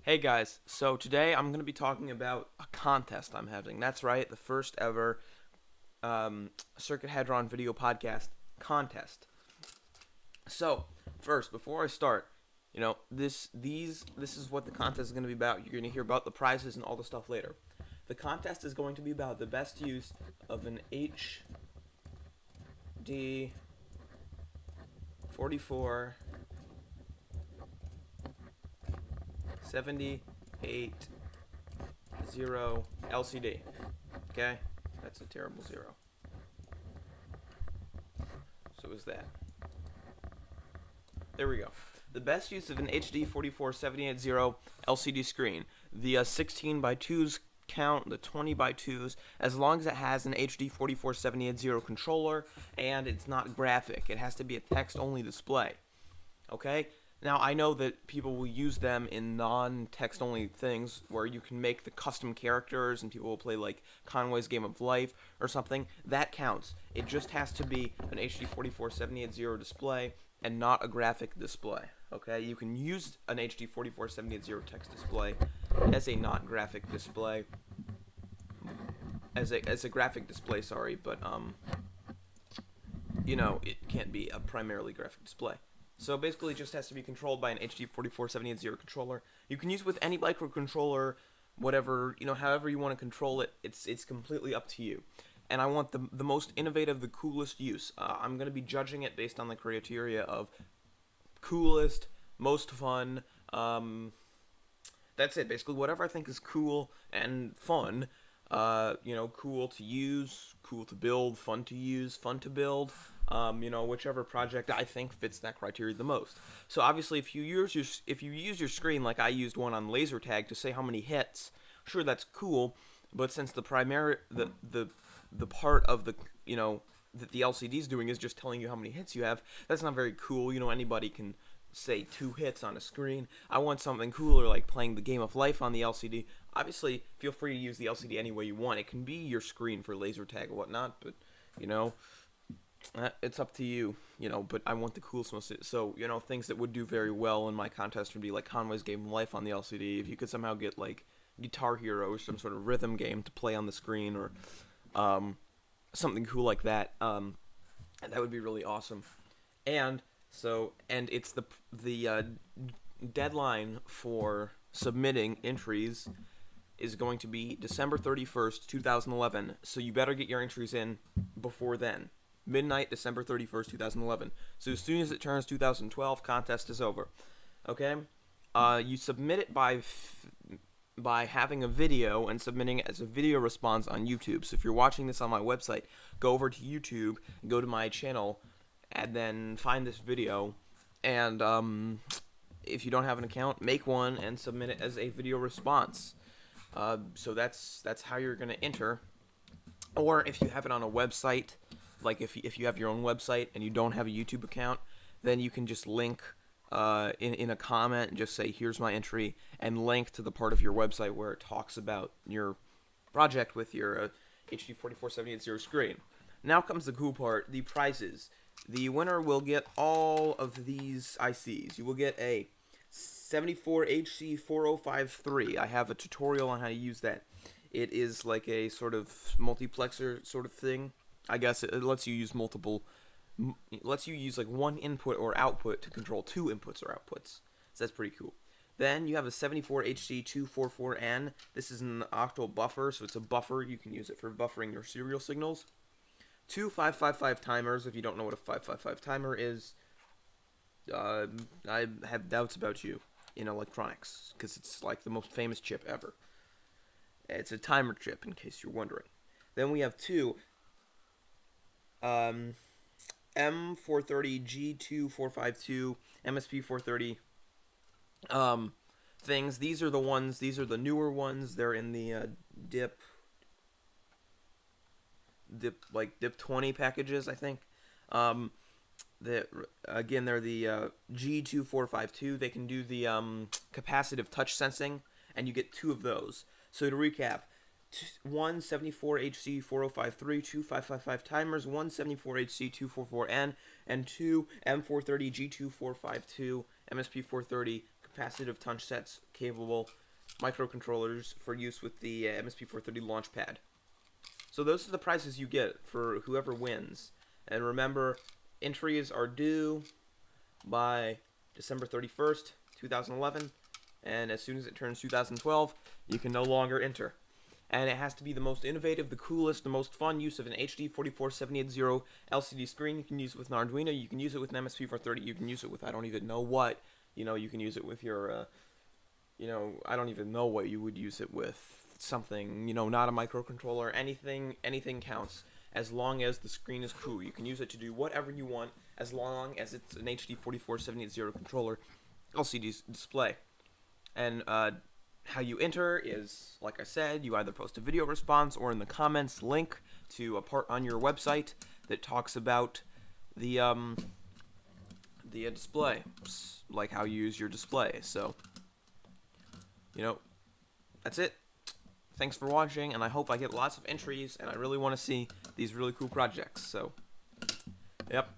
Hey guys, so today I'm going to be talking about a contest I'm having. That's right, the first ever Circuit Hadron video podcast contest. So, first, before I start, this is what the contest is going to be about. You're going to hear about the prizes and all the stuff later. The contest is going to be about the best use of an HD 44 78 0 LCD. Okay? That's a terrible zero. So is that. There we go. The best use of an HD 44780 LCD screen. The 16 by 2s count, the 20 by 2s, as long as it has an HD 44780 controller and it's not graphic. It has to be a text-only display. Okay? Now, I know that people will use them in non-text only things where you can make the custom characters and people will play like Conway's Game of Life or something. That counts. It just has to be an HD 44780 display and not a graphic display. Okay? You can use an HD 44780 text display as a not graphic display. As a graphic display, sorry, but it can't be a primarily graphic display. So basically it just has to be controlled by an HD 44780 controller. You can use it with any microcontroller, whatever, however you want to control it. It's completely up to you. And I want the most innovative, the coolest use. I'm going to be judging it based on the criteria of coolest, most fun. That's it. Basically, whatever I think is cool and fun. Cool to use, cool to build, fun to use, fun to build. Whichever project I think fits that criteria the most. So obviously, if you use your screen like I used one on laser tag to say how many hits, sure, that's cool. But since the part of that the LCD is doing is just telling you how many hits you have, that's not very cool. Anybody can say 2 hits on a screen. I want something cooler, like playing the Game of Life on the LCD. Obviously, feel free to use the LCD any way you want. It can be your screen for laser tag or whatnot, but it's up to you, but I want the coolest most. So, things that would do very well in my contest would be like Conway's Game of Life on the LCD. If you could somehow get like Guitar Hero or some sort of rhythm game to play on the screen, or something cool like that, that would be really awesome. And it's the deadline for submitting entries is going to be December 31st, 2011. So you better get your entries in before then. Midnight, December 31st, 2011. So as soon as it turns 2012, contest is over. Okay? You submit it by having a video and submitting it as a video response on YouTube. So if you're watching this on my website, go over to YouTube, go to my channel, and then find this video. And if you don't have an account, make one and submit it as a video response. So that's how you're going to enter. Or if you have it on a website, like if you have your own website and you don't have a YouTube account, then you can just link in a comment and just say, here's my entry, and link to the part of your website where it talks about your project with your HD 44780 screen. Now comes the cool part, the prizes. The winner will get all of these ICs. You will get a 74HC4053. I have a tutorial on how to use that. It is like a sort of multiplexer sort of thing. I guess it lets you use like one input or output to control 2 inputs or outputs. So that's pretty cool. Then you have a 74HC244N. This is an octal buffer, so it's a buffer. You can use it for buffering your serial signals. 2 555 timers. If you don't know what a 555 timer is, I have doubts about you in electronics, because it's like the most famous chip ever. It's a timer chip, in case you're wondering. Then we have 2 M430G2452 MSP430 things. These are the newer ones. They're in the DIP 20 packages, I think. They're the G2452. They can do the capacitive touch sensing, and you get 2 of those. So to recap, 1 74HC4053, 2 555 timers, 1 74HC244N, and 2 M430G2452 MSP430 capacitive touch sets capable microcontrollers for use with the MSP430 launch pad. So those are the prizes you get for whoever wins. And remember, entries are due by December 31st, 2011, and as soon as it turns 2012, you can no longer enter. And it has to be the most innovative, the coolest, the most fun use of an HD 44780 LCD screen. You can use it with an Arduino, you can use it with an MSP430, you can use it with I don't even know what. You know, you can use it with your, I don't even know what you would use it with. Something, not a microcontroller. Anything counts as long as the screen is cool. You can use it to do whatever you want as long as it's an HD 44780 controller LCD display. And how you enter is, like I said, you either post a video response or in the comments link to a part on your website that talks about the display, like how you use your display. So, that's it. Thanks for watching, and I hope I get lots of entries, and I really want to see these really cool projects. So, yep.